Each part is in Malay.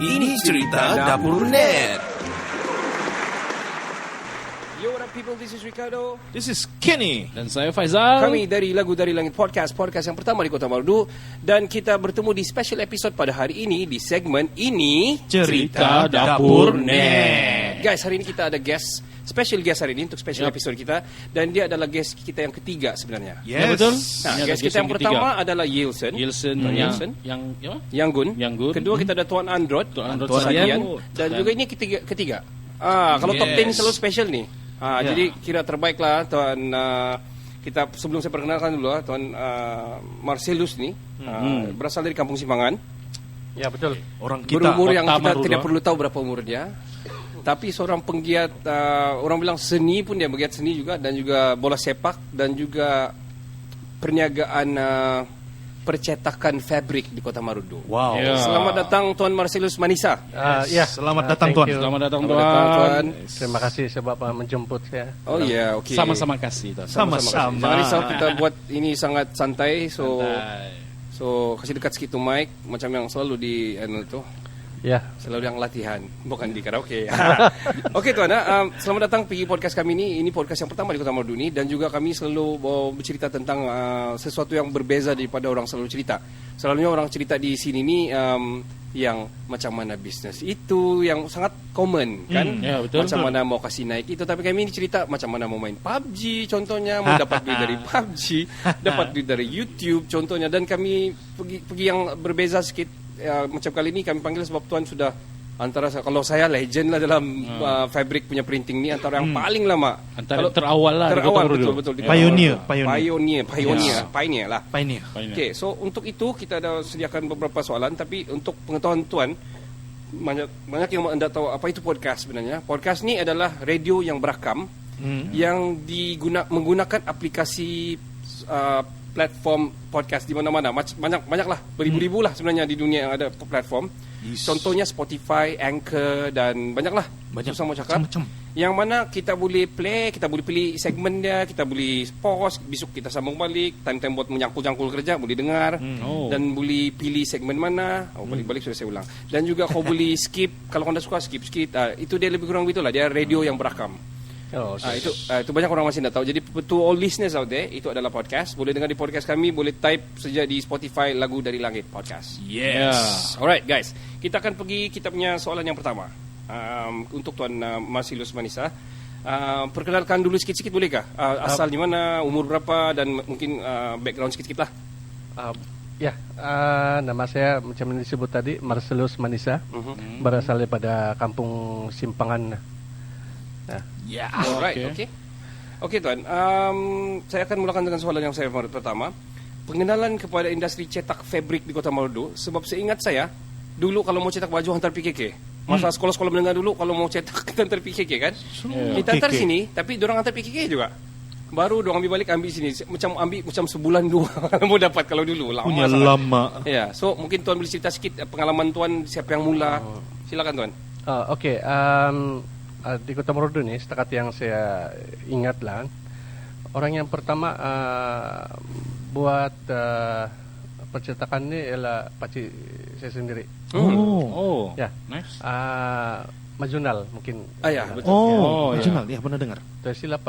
Ini cerita Dapur Net. Yo, what up people, this is Ricardo. This is Kenny. Dan saya Faizal. Kami dari Lagu Dari Langit Podcast yang pertama di Kota Marudu. Dan kita bertemu di special episode pada hari ini di segmen Ini Cerita Dapur Net. Guys, hari ini kita ada special guest hari ini untuk special episode kita. Dan dia adalah guest kita yang ketiga sebenarnya. Yes. Ya, betul. Nah, Ini guest ada kita yang pertama adalah Yilson. Yanggun. Kedua kita ada Tuan Androd. Tuan Androd Sadian. Sadian. Dan juga ini ketiga. Kalau top 10 selalu special nih. Jadi kira terbaik lah Tuan. Kita sebelum saya perkenalkan dulu Tuan Marcelus nih berasal dari Kampung Simpangan. Ya betul. Orang kita Berumur yang kita Marudu. tidak perlu tahu berapa umur dia. Tapi seorang penggiat, orang bilang seni pun dia penggiat seni juga, dan juga bola sepak dan juga perniagaan percetakan fabrik di Kota Marudu. Wow. Ya. Selamat datang Tuan Marcelus Manisa. Ya. Selamat datang, thank Tuan. you. Selamat datang Selamat datang, Tuan. Terima kasih sebab menjemput saya. Oh iya, oke. Sama-sama kasih. Tuan. Sama-sama. Jangan risau, kita buat ini sangat santai, so Santai. kasih dekat sedikit mic macam yang selalu di tuh. Ya. Selalu yang latihan, bukan di karaoke. Oke Tuan, selamat datang pergi podcast kami ini. Ini podcast yang pertama di Kota Marudu ini. Dan juga kami selalu bercerita tentang sesuatu yang berbeza daripada orang selalu cerita. Selalunya orang cerita di sini ni yang macam mana bisnes itu, yang sangat common kan. Ya, betul. Macam mana mau kasih naik itu. Tapi kami ini cerita macam mana mau main PUBG contohnya, mau dapat duit dari PUBG, dapat duit dari YouTube contohnya. Dan kami pergi yang berbeza sedikit. Macam kali ini kami panggil sebab Tuan sudah antara, kalau saya legend lah dalam fabric punya printing ni, antara yang paling lama, Antara terawal lah. betul. Pioneer. Pioneer lah. Pioneer. Okay, so untuk itu kita ada sediakan beberapa soalan. Tapi untuk pengetahuan Tuan, banyak yang anda tahu apa itu podcast sebenarnya. Podcast ni adalah radio yang berakam yang menggunakan aplikasi platform podcast di mana-mana. Banyak lah, beribu-ribu lah sebenarnya di dunia yang ada platform. Yes. Contohnya Spotify, Anchor, dan banyak lah. Banyak. Susah mau cakap. Macam-macam. Yang mana kita boleh play, kita boleh pilih segmen dia, kita boleh pause, besok kita sambung balik, time-time buat menyangkul-jangkul kerja boleh dengar, dan boleh pilih segmen mana. Balik-balik sudah saya ulang. Dan juga kau boleh skip, kalau anda suka skip. Itu dia lebih kurang begitulah, dia radio yang berakam. Oh, okay. Itu banyak orang masih tidak tahu. Jadi to all listeners out there, itu adalah podcast. Boleh dengar di podcast kami, boleh type saja di Spotify Lagu Dari Langit Podcast. Yes. Alright guys, kita akan pergi kita punya soalan yang pertama. Untuk Tuan Marcelus Manisa, perkenalkan dulu sikit-sikit bolehkah? Asal di mana, umur berapa, dan mungkin background sikit-sikit lah. Nama saya macam yang disebut tadi, Marcelus Manisa, berasal daripada Kampung Simpangan. Ya. Alright, okay Tuan. Saya akan mulakan dengan soalan yang saya pertama. Pengenalan kepada industri cetak fabrik di Kota Marudu. Sebab seingat saya, dulu kalau mau cetak baju hantar PKK. Masa sekolah-sekolah menengah dulu kalau mau cetak hantar PKK kan. Kita hantar sini, tapi diorang hantar PKK juga. Baru diorang ambil sini. Macam sebulan dua mau dapat kalau dulu. Punya lama. Ya, so mungkin Tuan boleh cerita sikit pengalaman Tuan, siapa yang mula. Silakan Tuan. Di Kota Marudu ni, setakat yang saya ingat lah, orang yang pertama buat percetakan ni ialah pakcik saya sendiri. Ya, nice. Majunal mungkin. Ya, betul. Nasional. Ya, pernah dengar. Tak silap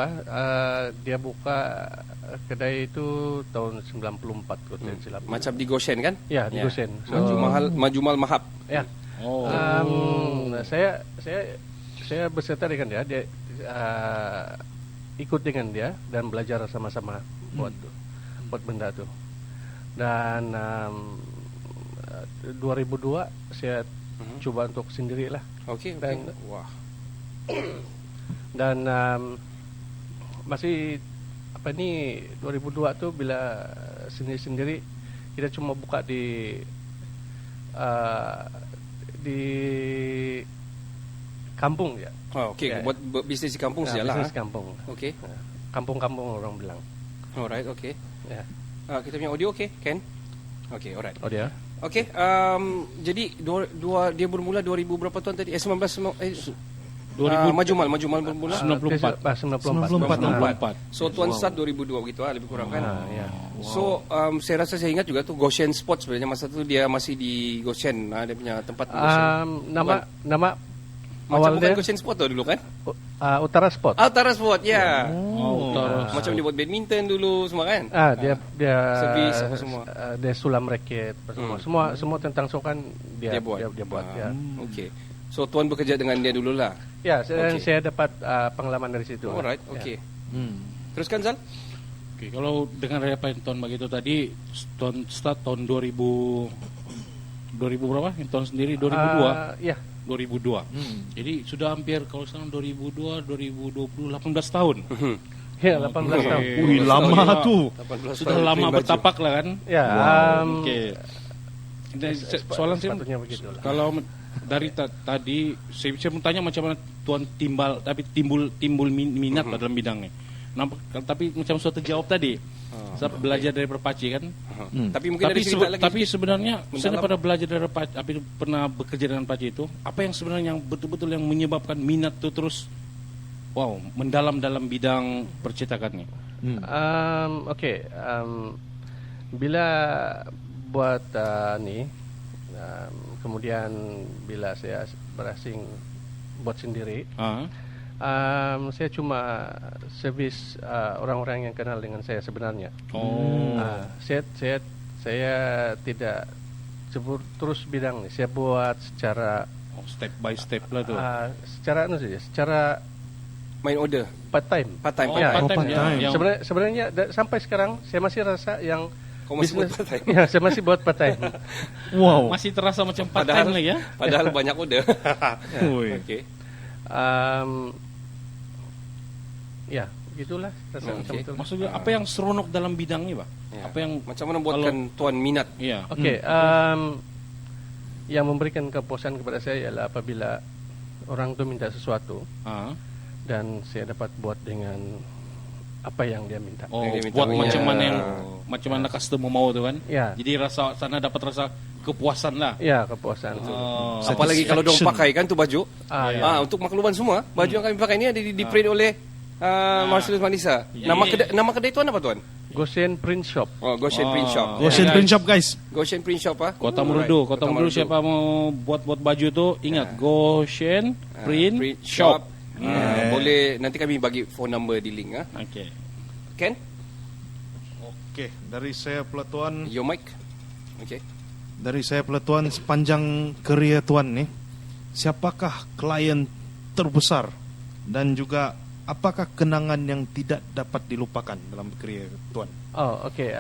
dia buka kedai itu tahun 94 kalau tak silap. Macam di Goshen kan? Ya, di Goshen. Majumal Mahab. Ya. Saya berserta dengan dia ikut dengan dia dan belajar sama-sama buat benda tu. Dan 2002 saya cuba untuk sendirilah. Okey. Wah. Dan masih 2002 tu bila sendiri-sendiri kita cuma buka di kampung ya. Buat bisnes di kampung sajalah. Bisnes kampung. Okey. Kampung-kampung orang bilang. Alright, okey. Ya. Kita punya audio okey, Ken? Okey, alright. Audio. Okey, jadi dia bermula 2000 berapa tahun tadi? 19 2002 Maju mal bermula. 94. 94. 94. So Tuan start 2002 begitu lebih kurang kan. Ya. So saya rasa saya ingat juga tuh Goshen Sport sebenarnya masa itu dia masih di Goshen, dia punya tempat di Goshen. Nama Macam bukan awalnya Goshen Sport tuh dulu kan? Utara Sport. Utara Sport, ya. Utara. Macam dia buat badminton dulu semua kan? Dia Servis apa semua. Dia sulam raket semua tentang sokan dia buat ya. Okey. So Tuan bekerja dengan dia dululah. Ya, saya dapat pengalaman dari situ. Alright, okey. Teruskan Zal? Oke, kalau dengan apa yang Tuan begitu tadi, Tuan start tahun 2000 berapa? Yang Tuan sendiri 2002. Ya. 2002. Jadi sudah hampir kalau sekarang 2002, 2020, 18 tahun. Ya, 18 tahun. Wih, lama tuh. Sudah lama bertapak lah kan? Ya. Oke. Soalan saya Sepatutnya begitulah. kalau dari tadi saya mau tanya macam mana Tuan timbul minat dalam bidangnya. Tapi macam suatu jawab tadi. Saya belajar dari Perpaci kan. Tapi mungkin dari cerita lagi. Tapi sebenarnya saya pada belajar dari Perpaci, pernah bekerja dengan Perpaci itu. Apa yang sebenarnya yang betul-betul yang menyebabkan minat itu terus mendalam dalam bidang percetakannya? Okey. Bila buat kemudian bila saya berhasil buat sendiri, saya cuma servis orang-orang yang kenal dengan saya sebenarnya. Saya tidak sebut terus bidang ni. Saya buat secara step by step lah tu. secara Main order. part time. Part-time. Ya, part-time, ya. Sebenarnya sampai sekarang saya masih rasa yang Kau masih buat bisnes- part-time? Ya, saya masih buat part time. Wow. Masih terasa macam part time lagi ya? Padahal banyak order. Wih. Okey. Ya, gitulah rasa macam Okey. itu. Maksudnya apa yang seronok dalam bidang ni, Pak? Ya. Apa yang Macam mana buatkan Tuan minat? iya. Okey, yang memberikan kepuasan kepada saya ialah apabila orang tu minta sesuatu dan saya dapat buat dengan apa yang dia minta. Oh, Yang dia minta. buat Oh, macam mana customer mau tu kan? Ya. Jadi dapat rasa kepuasan lah. Ya, kepuasan. Apalagi kalau dong pakai kan tu baju. Ya. Untuk makluman semua, baju yang kami pakai ni ada di print oleh Marcellus Manisa. Nama kedai tuan apa tuan? Goshen Print Shop. Oh, Goshen Print Shop. Goshen Print Shop, guys. Goshen Print Shop Kota Merudu, Kota Merudu siapa mau buat baju tu ingat Goshen Print Shop. Boleh nanti kami bagi phone number di link Okey. Ken, Oke, dari saya Tuan. your mic. Okey. Dari saya Tuan, sepanjang kerja Tuan nih, siapakah klien terbesar dan juga apakah kenangan yang tidak dapat dilupakan dalam kerja Tuan? Oh, okey.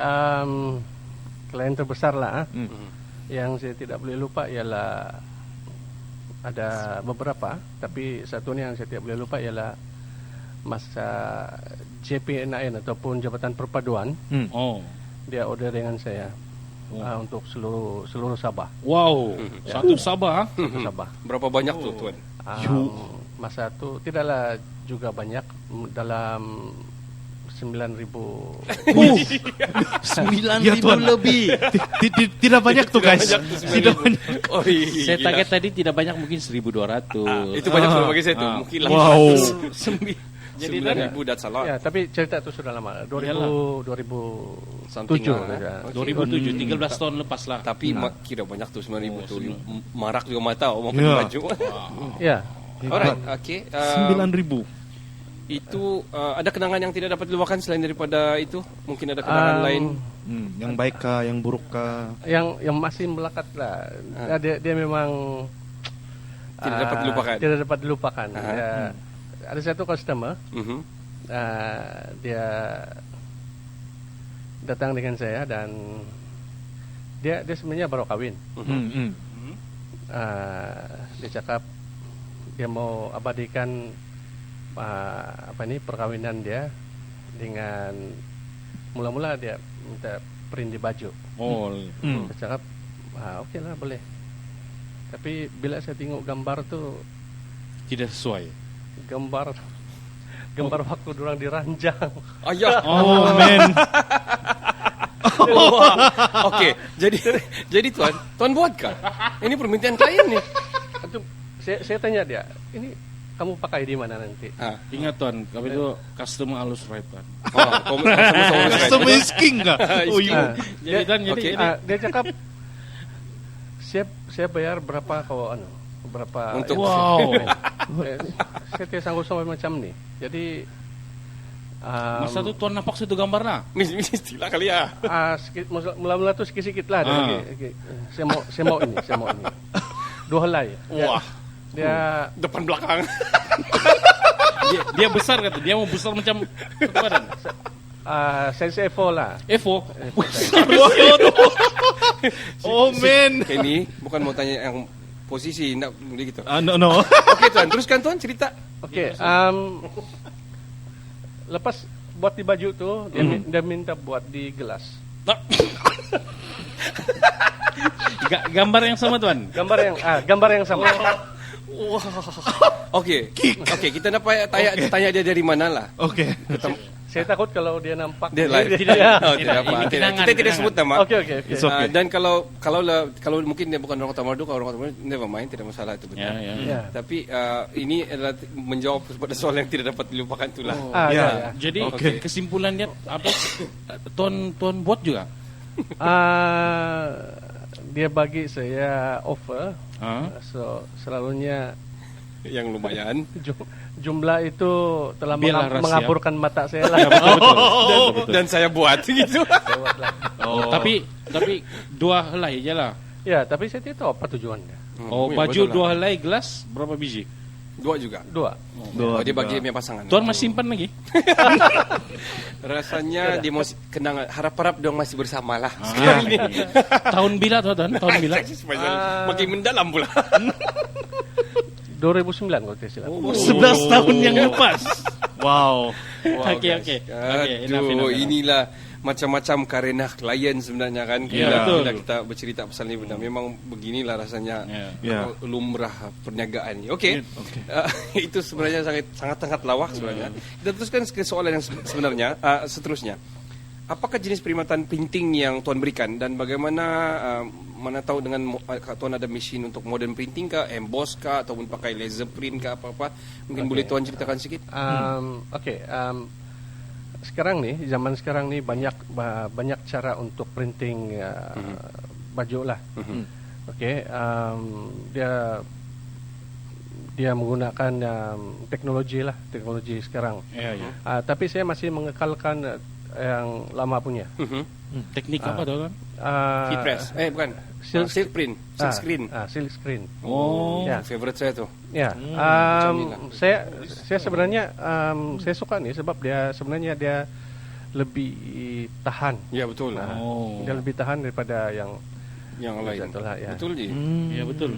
Klien terbesar lah. Yang saya tidak boleh lupa ialah ada beberapa, tapi satu ni yang saya tidak boleh lupa ialah masa JPNIN ataupun Jabatan Perpaduan. Dia order dengan saya untuk seluruh Sabah. Wow, satu Sabah. Satu Sabah. Berapa banyak tu tuan? Masa tu tidaklah juga banyak, dalam 9,000. 9,000 lebih. Tidak banyak tuh, guys. Tidak banyak. Oh, iya. Saya target tadi tidak banyak, mungkin 1,200. Itu banyak sudah bagi saya tu. Mungkin lah. Wow. Jadi 9,000 that's a lot. Ya, tapi cerita itu sudah lama. 2007. Something lah, Ya. 2007, 13 tahun lepas lah. Tapi kira banyak tu 9,000 tu. Marak juga mata mau Ya. baju. Ya. Alright, okey. 9,000. Itu ada kenangan yang tidak dapat dilupakan selain daripada itu? Mungkin ada kenangan lain? Yang baik kah, yang buruk kah? Yang masih melekat lah. Dia memang Tidak dapat dilupakan. Tidak dapat dilupakan. Ada satu customer, dia datang dengan saya dan dia sebenarnya baru kahwin. Dia cakap dia mau abadikan perkahwinan dia dengan mula-mula dia minta print di baju. Dia cakap okey lah, boleh. Tapi bila saya tengok gambar tu Tidak sesuai. gambar waktu orang diranjang. Ayah. Oh, man. Okey, jadi tuan buatkah? Ini permintaan klien ni. Itu saya tanya dia, ini kamu pakai di mana nanti? Ingat tuan, kami itu customer alus right tuan. Customer is king kah? Oh iya. Jadi tuan, jadi Dia cakap siap bayar berapa kau berapa Untuk- wow. saya tidak sanggup sampai macam ni. Jadi Masa tu tuan nampak satu gambar lah. Istilah kali ya. mula-mula tu sikit-sikit lah. Okay. Saya mau ini. 2 helai. Wah, Dia depan belakang. Dia besar kata, dia mau besar macam satu badan. size A4 lah. Evo. Oh man. Kayak ini bukan mau tanya yang posisi nak gitu. No. Oke tuan, teruskan tuan cerita. Okey, lepas buat di baju tu, dia minta buat di gelas. Gambar yang sama tuan. Gambar yang sama. Oke, kita nak tanya dia dari mana lah. Oke. Saya takut kalau dia nampak. Dia lain. Tidak. Oh, tidak apa. Ini Tidak. Kita tidak sebut nama. Oke. It's okay. Dan kalau mungkin dia bukan orang Kota Merdu, kalau orang Kota Merdu, never mind, tidak masalah itu benar. Ya. Tapi ini adalah menjawab pada soal yang tidak dapat dilupakan itulah. Ya. Jadi Oke. kesimpulannya apa? Tuan buat juga. Dia bagi saya offer. Ah. So selalunya Yang lumayan. jumlah itu telah Biarlah rahasia. mengaburkan mata saya lah. Dan saya buat gitu. Saya buat lah. Tapi 2 helai je lah. Ya, tapi saya tidak tahu apa tujuannya. Baju 2 helai, gelas berapa biji? 2 juga. 2. Oh, dia bagi dia punya pasangan. Tuan masih simpan lagi? Rasanya dia mau kenang, harap-harap dong masih bersama lah. Tahun bila tuan? Tahun bila? Makin mendalam pula. 2009 kalau tidak silap. 11 tahun yang lepas. Wow. Oke. Aduh, inilah macam-macam karena klien sebenarnya kan. Ya, betul. Kita bercerita pasal ini benar. Memang beginilah rasanya Ya. lumrah perniagaan. Oke. Itu sebenarnya sangat lawak sebenarnya. Kita teruskan ke soalan yang sebenarnya seterusnya. Apakah jenis perkhidmatan printing yang tuan berikan dan bagaimana mana tahu dengan tuan ada mesin untuk modern printing kah, emboss kah ataupun pakai laser print kah apa-apa? Mungkin boleh tuan ceritakan sedikit? Sekarang nih, zaman sekarang nih banyak cara untuk printing baju lah. Okey, dia menggunakan teknologi sekarang. Ya. Tapi saya masih mengekalkan yang lama punya. Teknik apa tuan? Heat press. Bukan. Silk print. Silk screen. Silk screen. Oh. Ya. Favorite saya tuh. Ya, macam saya sebenarnya saya suka nih sebab dia sebenarnya dia lebih tahan. Ya betul. Dia lebih tahan daripada yang lain. Betul lah, ya. Betul je. Ya betul.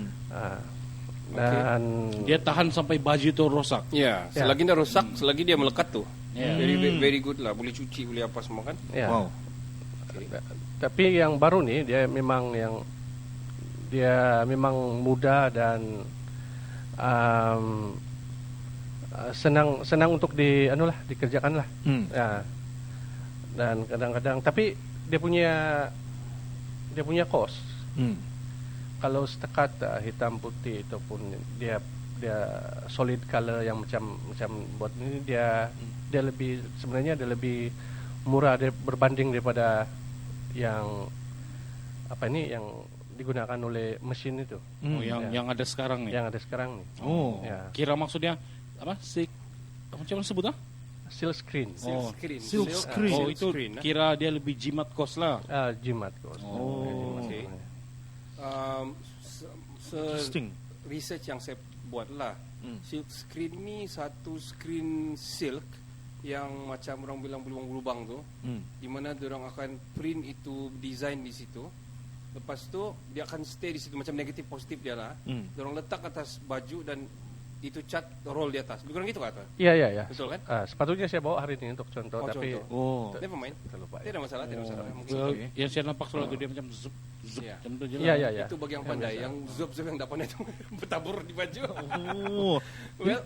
Dan Dia tahan sampai baju itu rosak. Ya, Ya. selagi dia rosak, selagi dia melekat tuh. Ya. Very good lah. Boleh cuci, boleh apa semua kan? ya. Wow. Tapi yang baru nih dia memang mudah dan senang untuk dikerjakan lah. Ya. Dan kadang-kadang tapi dia punya cost. Kalau setakat hitam putih ataupun dia solid color yang macam buat ini dia sebenarnya lebih murah berbanding daripada yang yang digunakan oleh mesin itu. Yang ada sekarang nih. Yang ada sekarang nih. Ya. Kira maksudnya apa? Macam mana sebut Silk screen. Oh. Silk screen. Oh, itu kira dia lebih jimat kos lah. Jimat cost. Okay. Interesting. Research yang saya buat lah. Silk screen ni satu screen silk yang macam orang bilang berlubang-lubang tu, di mana diorang akan print itu design di situ. Lepas tu dia akan stay di situ macam negatif positif dia lah. Diorang letak atas baju dan itu cat roll di atas. Lebih kurang gitu kata. Iya. Betul kan? Sepatutnya saya bawa hari ini untuk contoh, tapi contoh. Never mind. terlupa. Tidak masalah. Mungkin Yang saya nampak soalnya dia macam zup, Ya. macam tu je lah. Iya. itu bagi yang pandai. Yang zup yang tak pandai itu bertabur di baju. Oh.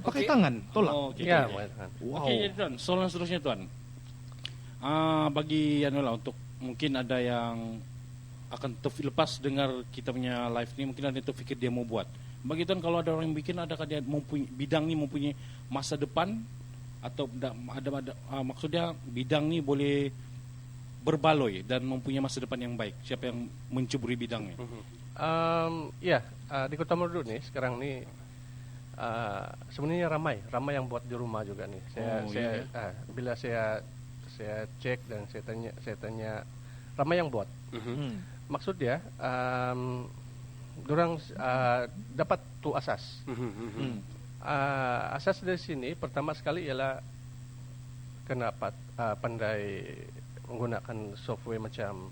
Pakai tangan, tolak. Oh, okay. Ya, Wow. Okey, jadi tuan, soalan seterusnya tuan. Bagi untuk mungkin ada yang akan lepas dengar kita punya live ni, mungkin ada yang terfikir dia mau buat. Bagi Tuan, kalau ada orang yang bikin, adakah dia bidang ini mempunyai masa depan atau maksudnya bidang ini boleh berbaloi dan mempunyai masa depan yang baik? Siapa yang mencuburi bidangnya? Di Kota Merdu nih sekarang nih sebenarnya ramai yang buat di rumah juga nih. Bila saya cek dan saya tanya ramai yang buat. Maksudnya dorang dapat tu asas. Asas dari sini pertama sekali ialah kena pandai menggunakan software macam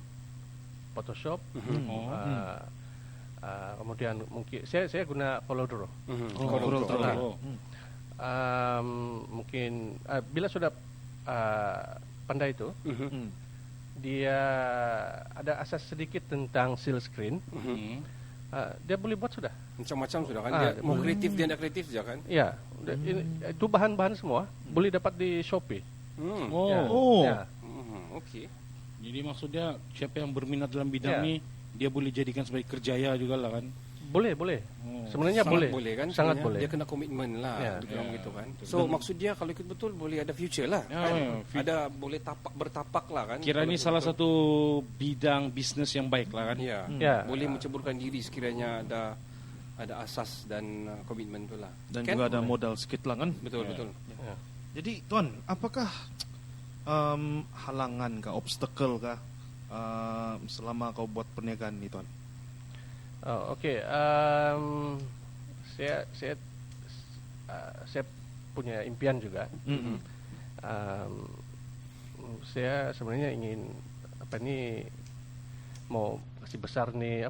Photoshop. Kemudian mungkin saya guna Corel Draw. Mungkin bila sudah pandai itu, dia ada asas sedikit tentang seal screen. Dia boleh buat sudah. Macam-macam sudah kan. Dia mau kreatif dia tidak kreatif saja kan. Ya, itu bahan-bahan semua boleh dapat di Shopee. Okey. Jadi maksudnya siapa yang berminat dalam bidang ini, dia boleh jadikan sebagai kerjaya juga lah kan? Boleh. Sebenarnya sangat boleh kan. Sangat Sebenarnya boleh. Dia kena komitmen lah. Gitu kan. So maksud dia kalau ikut betul boleh ada future lah. Ada boleh bertapak lah kan. Kira ini salah satu bidang bisnes yang baik lah kan? Boleh menceburkan diri sekiranya ada asas dan komitmen tu lah. Dan juga ada modal sikit lah kan. Betul. Jadi Tuan, apakah halangan kah, obstacle kah selama kau buat perniagaan ni Tuan? Okey. Saya punya impian juga. Saya sebenarnya ingin mau kasih besar nih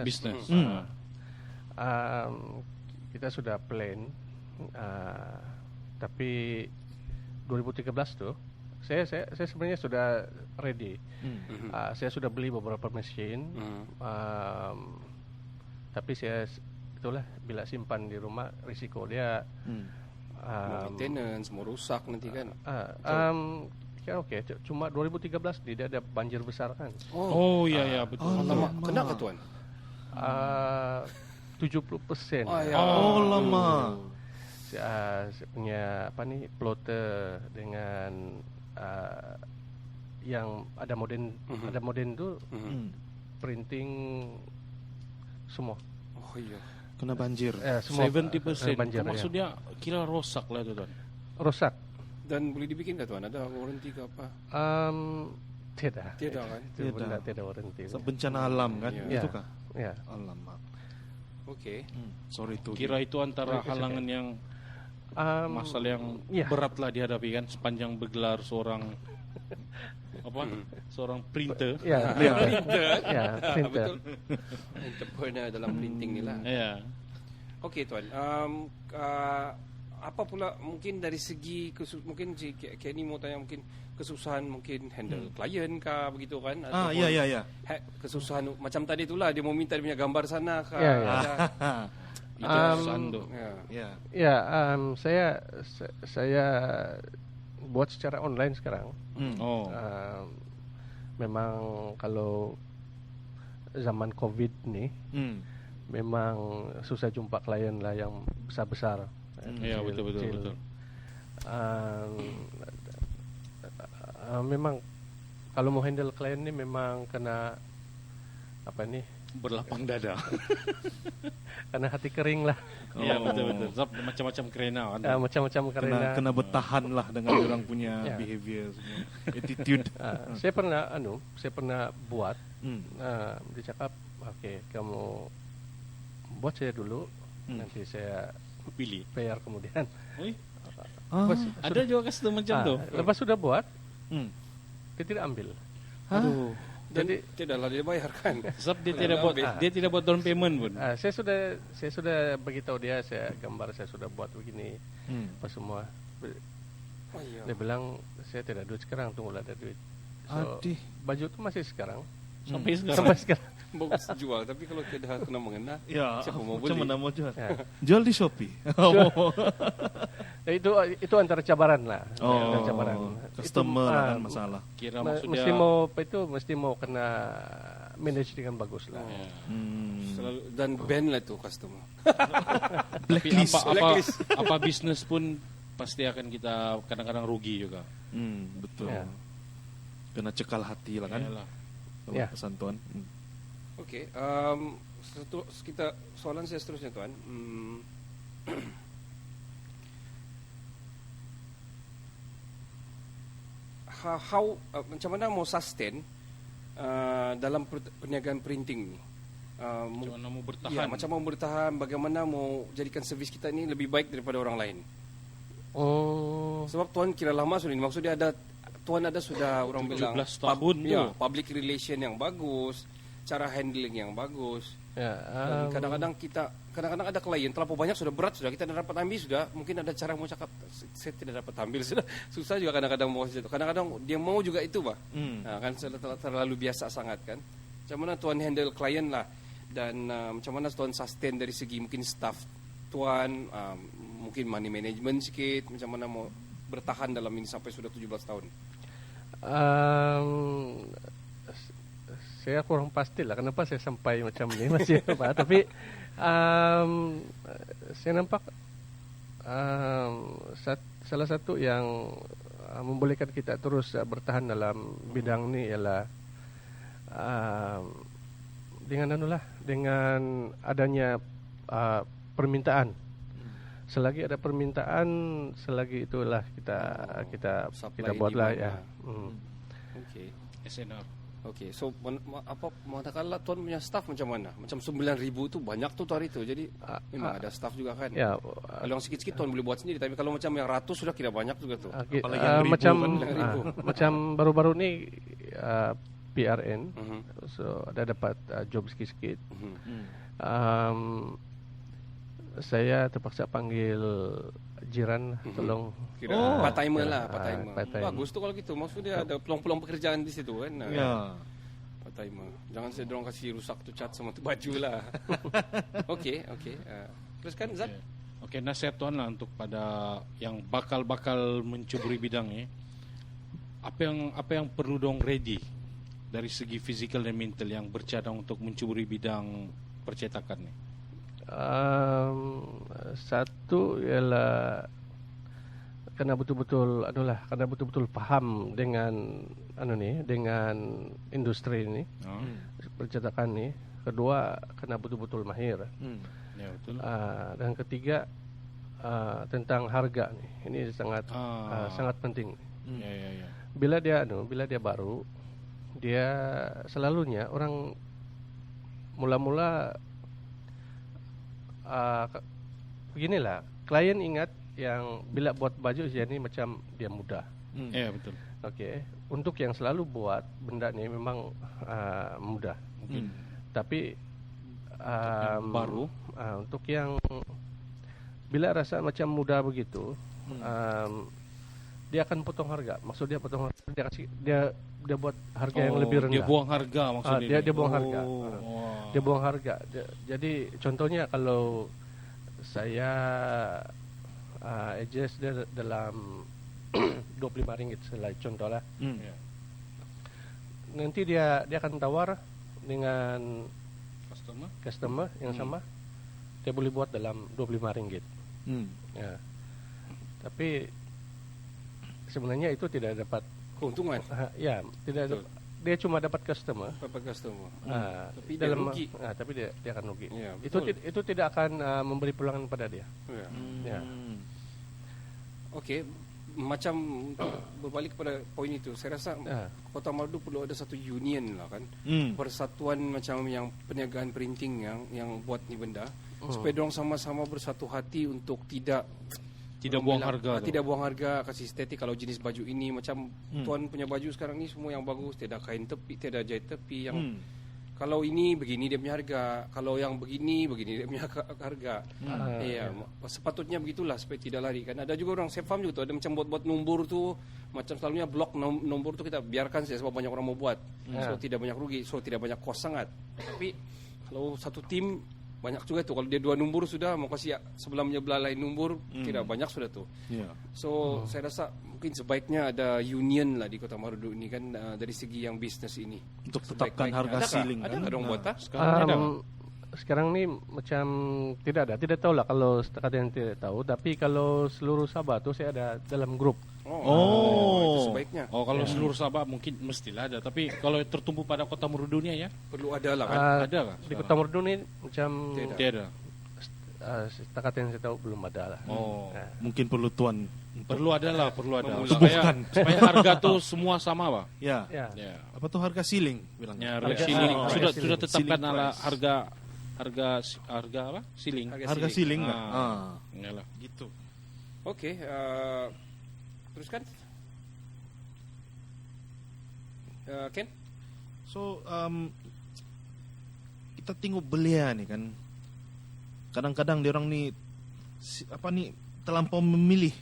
bisnes. Kita sudah plan, tapi 2013 tuh saya sebenarnya sudah ready. Saya sudah beli beberapa mesin, tapi saya itulah bila simpan di rumah risiko dia maintenance mau rusak nanti kan. Okey, cuma 2013 dia ada banjir besar kan. Ya betul. Lama kena ke Tuan? 70%. Lama. Saya punya plotter dengan yang ada modern tu printing semua. Kena banjir. Semua 70%. banjir. Maksudnya kira rosak lah tu Tuan. Rosak. Dan boleh dibikin ke Tuan? Ada warranty ke apa? Tidak kan? Tidak warranty. Bencana alam kan? Itu kah? Ya. Alamak. Okey. Sorry tu. Kira itu antara halangan yang masalah yang berat lah dihadapi kan sepanjang bergelar seorang printer. Printer. Betul. Entrepreneur dalam printing ni lah. Okey Tuan. Apa pula mungkin dari segi mungkin Kenny mau tanya mungkin kesusahan mungkin handle klien kah begitu kan? Ya. Kesusahan macam tadi itulah dia mau minta dia punya gambar sana kah? Itu kesusahan tu. Saya buat secara online sekarang. Memang kalau zaman COVID ni memang susah jumpa klien lah yang besar-besar. Ya betul. Memang kalau mau handle klien ni memang kena berlapang dada. Karena hati kering lah. Ya betul. Sebab macam-macam kerena kan. Macam-macam kerena. Kena bertahan lah dengan orang punya behavior semua. Attitude. Saya pernah buat. Dia cakap, okey, kamu buat saya dulu, nanti saya pilih bayar kemudian. Ada juga customer macam tu. Lepas sudah buat, dia tidak ambil. Jadi tidaklah dia bayarkan. Sebab dia tidak buat down payment pun. Saya sudah beritahu dia, saya sudah buat begini, apa semua. Dia bilang saya tidak duit sekarang, tunggulah ada duit. So, baju tu masih sekarang. Sampai sekarang. Bagus jual, tapi kalau kita kena mengena, siapa mau beli? Macam mana mau jual? Jual di Shopee. Itu antara cabaran lah. Customer kan masalah. Kira maksudnya mesti mau kena manage dengan bagus lah. Selalu, dan ban lah tu customer. Tapi Blacklist. apa bisnes pun pasti akan kita kadang-kadang rugi juga. Betul. Ya. Kena cekal hati lah kan. Yalah. Kalau Ya. pesan tuan. Okey, kita soalan saya seterusnya tuan. Macam mana mau sustain dalam perniagaan printing ni? Macam mana mau bertahan? Ya, macam mau bertahan, bagaimana mau jadikan servis kita ni lebih baik daripada orang lain? Oh, Sebab tuan kira lama sudah ni, maksud dia tuan ada sudah orang 17 bilang tahun tu. ya, public relation yang bagus, cara handling yang bagus. ya. Dan kadang-kadang ada klien terlalu banyak sudah berat sudah kita dah dapat ambil sudah, mungkin ada cara mau cakap saya tidak dapat ambil sudah susah juga kadang-kadang mau situ. Kadang-kadang dia mau juga itu nah, kan terlalu biasa sangat kan. Macam mana tuan handle klien lah, dan macam mana tuan sustain dari segi mungkin staff tuan, mungkin money management sikit, macam mana mau bertahan dalam ini sampai sudah 17 tahun. Saya kurang pastilah kenapa saya sampai macam ni masih apa. Tapi saya nampak salah satu yang membolehkan kita terus bertahan dalam bidang ni ialah dengan adanya permintaan. Selagi ada permintaan, selagi itulah kita Supply buatlah demand ya. lah. Okey. SNR. Okey, so manakala tuan punya staff macam mana? Macam 9,000 tu banyak tu hari tu. Jadi memang ada staff juga kan. Ya, Kalau yang sikit-sikit tuan boleh buat sendiri, tapi kalau macam yang ratus sudah kira banyak juga tu. Apalagi yang ribu macam kan. macam baru-baru ni PRN, so ada dapat job sikit-sikit. Saya terpaksa panggil jiran tolong. Kira part timer lah, part timer. part-time. Bagus tu kalau gitu. Maksudnya ada peluang-peluang pekerjaan di situ kan. Ya. Part timer. Jangan saya dorang kasih rusak tu cat sama tu baju lah. Okey. Teruskan Zat. Okey, nasihat tuan lah untuk pada yang bakal mencuburi bidang ni. Apa yang perlu dong ready dari segi fizikal dan mental yang bercadang untuk mencuburi bidang percetakan ni? Satu ialah kena betul-betul faham dengan dengan industri ini, percetakan ni. Kedua, kena betul-betul mahir. Ya, betul. Dan ketiga, tentang harga ni. Ini sangat penting. Ya. Bila dia baru, dia selalunya orang mula-mula beginilah, klien ingat yang bila buat baju jadi macam dia mudah. Ya, betul. Okey, untuk yang selalu buat benda ni memang mudah. Tapi baru, untuk yang bila rasa macam mudah begitu, dia akan potong harga. Maksud dia potong harga, dia buat harga yang lebih rendah. Dia buang harga maksudnya. Dia buang harga. Wah. Dia buang harga. Jadi contohnya kalau saya adjust dia dalam RM25 selai contohlah. Ya. Nanti dia akan tawar dengan customer yang sama. Dia boleh buat dalam RM25. Ya. Tapi sebenarnya itu tidak dapat Keuntungan. ya, tidak Betul. dia cuma dapat customer. Dapat customer. Tapi dia rugi. tapi dia akan rugi. Ya, Itu tidak akan memberi peluang pada dia. Ya. Ya. Okey, macam berbalik kepada poin itu, saya rasa Kota Marudu perlu ada satu union lah kan, persatuan macam yang perniagaan printing yang buat ni benda, supaya dorang sama-sama bersatu hati untuk tidak buang harga. Tidak buang harga, kasih estetik. Kalau jenis baju ini macam tuan punya baju sekarang ni semua yang bagus, tiada kain tepi, tiada jahit tepi yang kalau ini begini dia punya harga, kalau yang begini dia punya harga. Ya, sepatutnya begitulah supaya tidak lari kan. Ada juga orang saya faham juga tu, ada macam buat nombor tu, macam selalunya blok nombor tu kita biarkan saja sebab banyak orang mau buat. So tidak banyak rugi, so tidak banyak kos sangat. Tapi kalau satu tim banyak juga tuh. Kalau dia 2 nombor sudah mau kasih sebelumnya belalai nombor, kira banyak sudah tuh. Ya. So saya rasa mungkin sebaiknya ada union lah di Kota Marudu ini kan, dari segi yang bisnes ini. Untuk tetapkan harga Adakah? ceiling Ada kan? nggak dong buat tak? Sekarang ni macam tidak tahu lah kalau setakat yang tidak tahu. Tapi kalau seluruh Sabah tu saya ada dalam grup. Itu sebaiknya. Oh, kalau seluruh Sabah mungkin mestilah ada. Tapi kalau tertumpu pada Kota Marudu ni ya, Perlu ada lah kan. ada kah? Di Kota Merdu ni macam Tiada. setakat yang saya tahu belum ada lah. Oh, Mungkin perlu tuan. perlu ada lah, perlu ada. Tubuhkan. Supaya harga tu semua sama, Pak. Ya. Ya. Ya. Apa tuh harga ceiling bilangnya? Ya, harga Harga- ceiling harga sudah ceiling. tetapkan Ceiling ala price. harga apa? Ceiling. Harga ceiling lah. Ah. Yalah. Gitu. Oke, teruskan. Ken? So kita tengok belia nih kan. Kadang-kadang dia orang nih terlampau memilih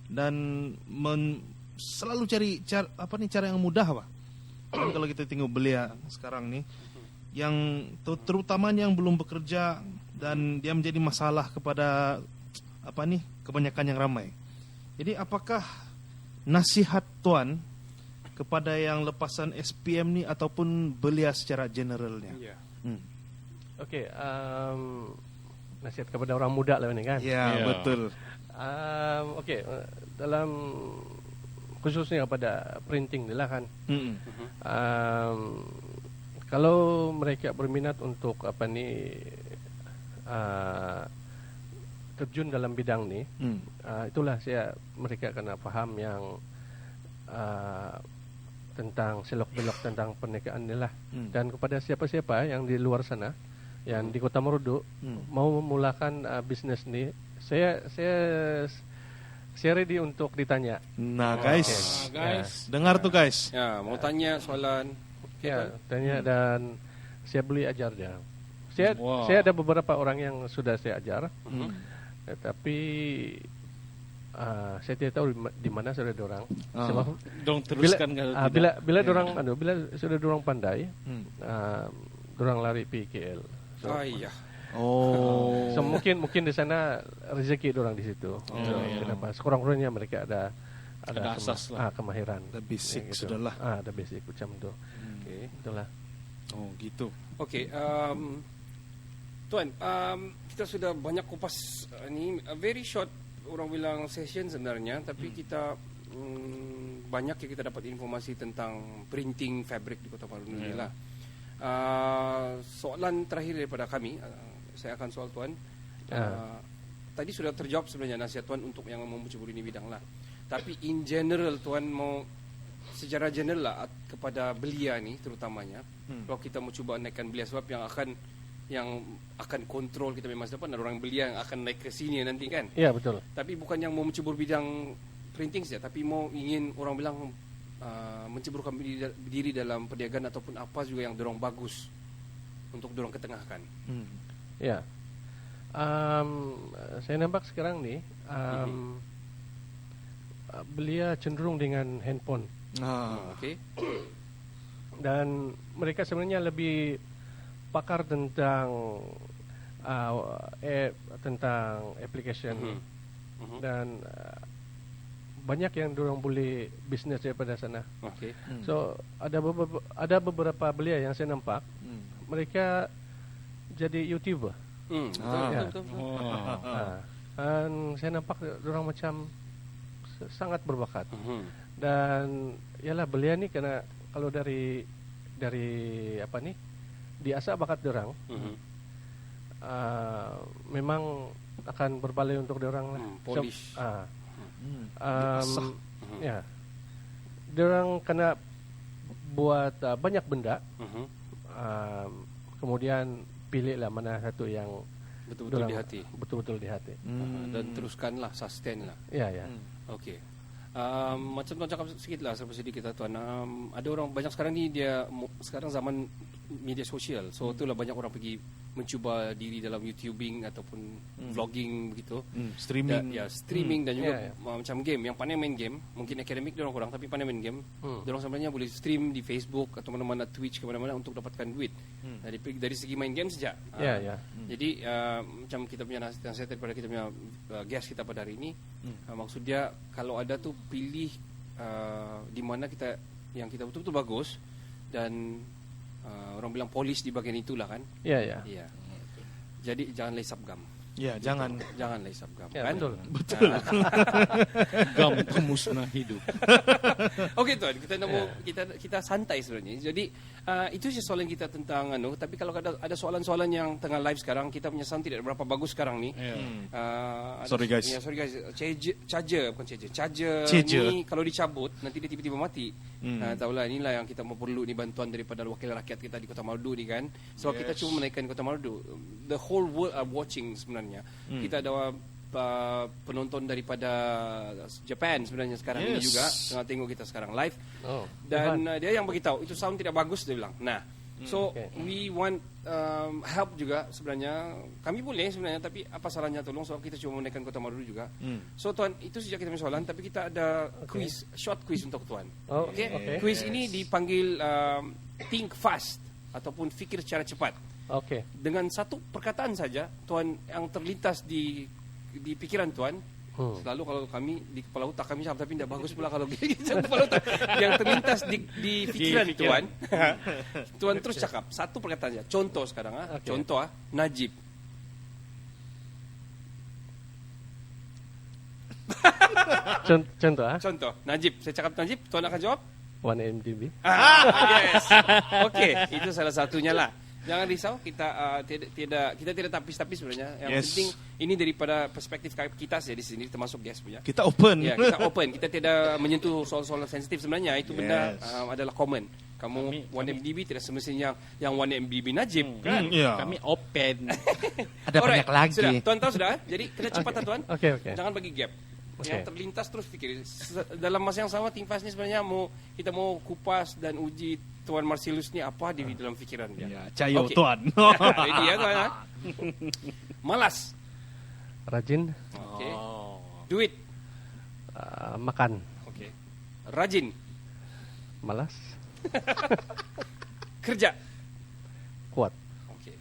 dan selalu cari cara yang mudah, Pak. Kan kalau kita tengok belia sekarang nih yang terutama yang belum bekerja dan dia menjadi masalah kepada kebanyakan yang ramai. Jadi apakah nasihat tuan kepada yang lepasan SPM ni ataupun belia secara generalnya? Ya. Okey, nasihat kepada orang muda lah ni kan. Ya, Ya. betul. Okey, dalam khususnya kepada printing ni lah kan. Kalau mereka berminat untuk terjun dalam bidang ni, itulah mereka kena faham yang tentang selok-belok tentang perniagaan ni lah. Dan kepada siapa-siapa yang di luar sana, yang di Kota Marudu mau memulakan bisnes ni, saya ready untuk ditanya. Nah, guys, Guys, dengar tuh guys. Ya, mau tanya soalan. Ya, tanya dan saya boleh ajar dia. Saya Wow. saya ada beberapa orang yang sudah saya ajar, tapi saya tidak tahu di mana sudah dorang. Sebab dong teruskan kalau tidak. bila dorang bila sudah dorang pandai, dorang lari PKL. So, Iya. Oh. so mungkin di sana rezeki dorang di situ. iya. Kenapa? Sekurang-kurangnya mereka ada Ada asas lah. kemahiran. Ada basic Gitu. sudahlah. Ada basic macam itu. Oke. Itulah. Oh, gitu. Oke, Tuan, kita sudah banyak kupas ni very short orang bilang session sebenarnya, tapi kita banyak yang kita dapat informasi tentang printing fabric di Kota Marudu ni lah. Soalan terakhir daripada kami, saya akan soal Tuan. Tadi sudah terjawab sebenarnya nasihat Tuan untuk yang mau menceburi ini bidang lah. Tapi in general Tuan mau secara general lah kepada belia ni terutamanya, kalau kita mau cuba naikkan belia, sebab yang akan kontrol kita memang masa depan ada orang belia yang akan naik ke sini nanti kan. Ya, betul. Tapi bukan yang mau mencebur bidang printing saja, tapi mau ingin orang bilang menceburkan diri dalam perniagaan ataupun apa juga yang dorong bagus untuk dorong ketengahkan. Ya. Saya nampak sekarang ni belia cenderung dengan handphone. Okey. Dan mereka sebenarnya lebih pakar tentang tentang application dan banyak yang dorang boleh bisnes daripada sana. Okey. So ada beberapa belia yang saya nampak mereka jadi YouTuber. Betul. Dan saya nampak dorang macam sangat berbakat. Dan ialah belia ni kena kalau dari apa ni diasah bakat dorang, memang akan berbaloi untuk dorang lah. Polish. Ya, dorang kena buat banyak benda. Kemudian pilihlah mana satu yang Betul-betul dorang di hati. Betul-betul di hati. Dan teruskanlah, sustain lah. Ya, ya. Okey. Macam tuan cakap sikit lah sedikit kita tuan. Ada orang banyak sekarang ni sekarang zaman media sosial. So itulah banyak orang pergi mencuba diri dalam YouTubing ataupun vlogging begitu. Streaming. Streaming dan juga Ya, ya. macam game. Yang pandai main game, mungkin akademik dia orang kurang, tapi pandai main game. Dia orang sebenarnya boleh stream di Facebook atau mana-mana Twitch ke mana-mana untuk dapatkan duit. Dari segi main game saja. Ya, ya. Jadi macam kita punya nasihat daripada kita punya guest kita pada hari ini, maksud dia kalau ada tu pilih di mana yang kita betul-betul bagus dan orang bilang polish di bagian itulah kan. Ya, ya. Iya. Jadi jangan lesap gam. Ya, jangan. Jangan lesap gam Ya, kan? betul. Gam pemusnah hidup. Okey tuan, kita santai sebenarnya. Jadi itu sih soalan kita tentang tapi kalau ada soalan-soalan yang tengah live sekarang, kita punya sound tidak berapa bagus sekarang ni. Sorry guys. Ya, sorry guys. Charger Charger. ni kalau dicabut nanti dia tiba-tiba mati. Tahulah inilah yang kita mau perlu ni bantuan daripada wakil rakyat kita di Kota Marudu ni kan. Sebab kita cuma menaikkan Kota Marudu. The whole world are watching sebenarnya. Kita ada penonton daripada Japan sebenarnya sekarang ini juga tengah tengok kita sekarang live. Dan dia yang beritahu itu sound tidak bagus dia bilang. Nah, so we want help juga sebenarnya. Kami boleh sebenarnya, tapi apa salahnya tolong sebab kita cuma menaikkan Kota Marudu juga. So tuan, itu sejak kita punya soalan, tapi kita ada quiz, short quiz untuk tuan. Okay. Quiz ini dipanggil think fast ataupun fikir secara cepat. Okey. Dengan satu perkataan saja tuan yang terlintas di pikiran tuan. Selalu kalau kami di kepala otak kami sama, tapi tidak bagus pula kalau kita kepala otak yang terlintas di pikiran tuan. Tuan terus cakap satu perkataan saja. Contoh sekarang Contoh Najib. Contoh Contoh Najib. Saya cakap Najib, tuan akan jawab 1MDB. yes. Okey, itu salah satunya lah. Jangan risau, kita tidak tapis-tapis sebenarnya. Yang penting ini daripada perspektif kita saja di sini, termasuk guest punya. Kita open. Ya, kita open. Kita tidak menyentuh soal-soal sensitif sebenarnya. Itu benda adalah common. Kamu 1MDB tidak semestinya yang 1MDB Najib kan? Kami open. Ada banyak lagi. Sudah, tuan tahu sudah. Jadi kena cepat tuan. Okey. Jangan bagi gap. Okay. Yang terlintas terus fikir. Dalam masa yang sama, Think Fast ni sebenarnya kita mau kupas dan uji Tuan Marcellus ni apa di dalam fikiran dia. Ya, cayo tuan. Ready ya tuan? Malas. Rajin. Okey. Duit. Makan. Okey. Rajin. Malas. Kerja. Kuat. Okey.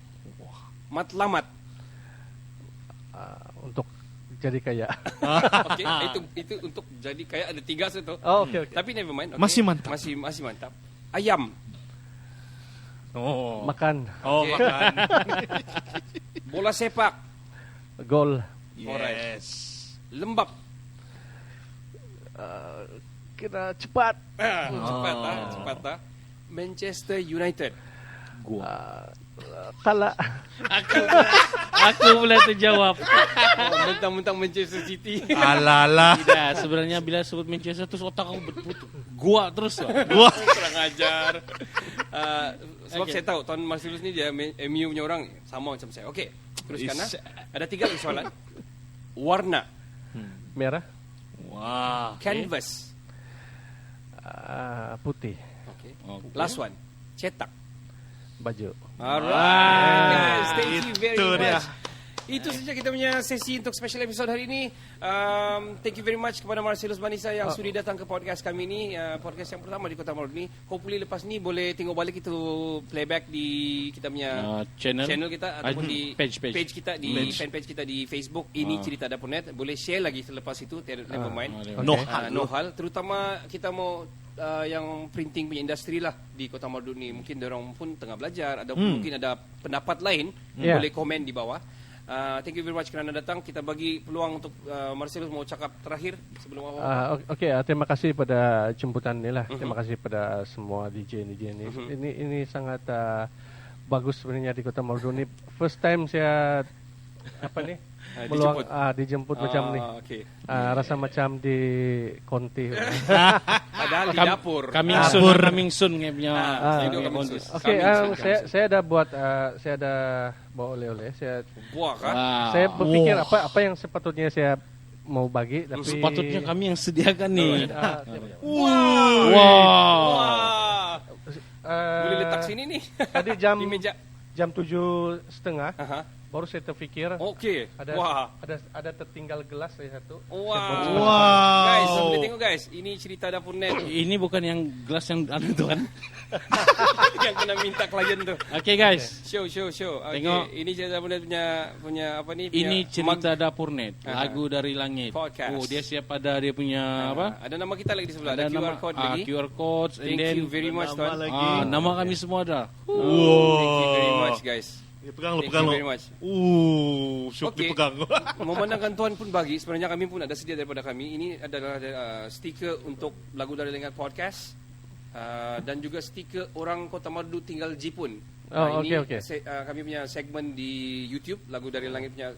Matlamat. Untuk jadi kaya. Okey, itu untuk jadi kaya ada 3 satu. Okey. Tapi never mind. Okay. Masih mantap. Masih mantap. Ayam. Makan. Okay. Makan. Bola sepak. Gol. Yes. Lembab. Kena cepat. Cepat. Manchester United. Kalah. Aku pula terjawab. Mentang-mentang Manchester City. Alalah. Tidak, sebenarnya bila sebut Manchester terus otak aku berputar. Gua terus lah. Kurang ajar. Sebab saya tahu Tuan Marcellus ni dia MU punya orang sama macam saya. Okey, teruskan lah. Ada 3 lagi soalan. Warna. Merah. Wah. Canvas. Putih. Okay. Last one. Cetak. Baju. Alright, guys, thank you very Itu dia. much. Itu saja kita punya sesi untuk special episode hari ini. Thank you very much kepada Marcellus Vanessa yang sudi datang ke podcast kami ini, podcast yang pertama di Kota Marudu ni. Hopefully lepas ni boleh tengok balik itu playback di kita punya channel kita ataupun di page kita di fanpage kita di Facebook. Ini cerita Dapur.net. Boleh share lagi selepas itu, never mind. No hal. Terutama kita mau yang printing punya industri lah di Kota Marudu ni. Mungkin diorang pun tengah belajar, ada mungkin ada pendapat lain, boleh komen di bawah. Thank you very much kerana datang. Kita bagi peluang untuk Marcellus mau cakap terakhir sebelum awal. Okey, terima kasih pada jemputan ni lah. Terima kasih pada semua DJ ni. Ini sangat bagus sebenarnya di Kota Marudu ni. First time saya dijemput macam ni. Okay. Rasa macam di konti. Padahal di dapur. Coming soon punya. Okey, saya ada buat saya ada bawa oleh-oleh. Buah kan? Saya berfikir apa yang sepatutnya saya mau bagi, tapi sepatutnya kami yang sediakan ni. Boleh letak sini nih. Tadi jam di meja. jam 7:30 Aha. baru saya terfikir Okey. ada Wah. ada tertinggal gelas saya satu. Wow. Wow. Guys, boleh tengok guys. Ini cerita dapur net. Ini bukan yang gelas yang anu tu kan. Yang kena minta klien tu. Okey guys. Show. Okay. Tengok. Ini cerita dapur net punya apa ni? Punya Ini cerita mug. dapur net, Aha. lagu dari langit. Podcast. Oh, dia siap ada dia punya apa? Ada nama kita lagi di sebelah. Ada QR nama, code lagi. QR codes and Thank then you very much Nama tuan. lagi. nama kami semua ada. Thank you very much guys. Ya, pegang lo, Thank pegang you lo. very much. Syuk Okey. dipegang. Memandangkan tuan pun bagi, sebenarnya kami pun ada sedia daripada kami. Ini adalah stiker untuk Lagu dari Langit Podcast. Dan juga stiker orang Kota Marudu tinggal Jipun. Oh, ini okey. kami punya segmen di YouTube, Lagu dari Langit punya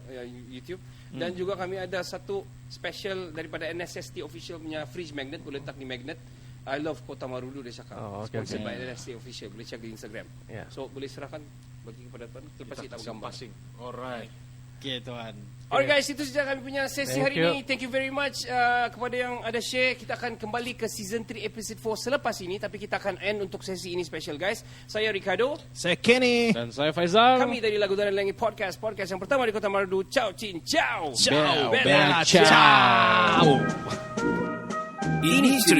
YouTube. Dan juga kami ada satu special daripada NSST official punya fridge magnet, boleh letak di magnet. I love Kota Marudu dia cakap. Oh, okey, Sponsored okey. by NSST official, boleh check di Instagram. Ya. So boleh serahkan bagi kepada tuan, lepas kita gambar. Alright. Okey tuan. Alright guys, itu saja kami punya sesi Thank hari you. ini. Thank you very much kepada yang ada share. Kita akan kembali ke season 3 episode 4 selepas ini, tapi kita akan end untuk sesi ini special guys. Saya Ricardo, Saya Kenny. Dan saya Faizal. kami dari Lagu dari Langit Podcast yang pertama di Kota Marudu. Ciao, cin, ciao. Ciao. Bella, Ciao. ciao. Ini cerita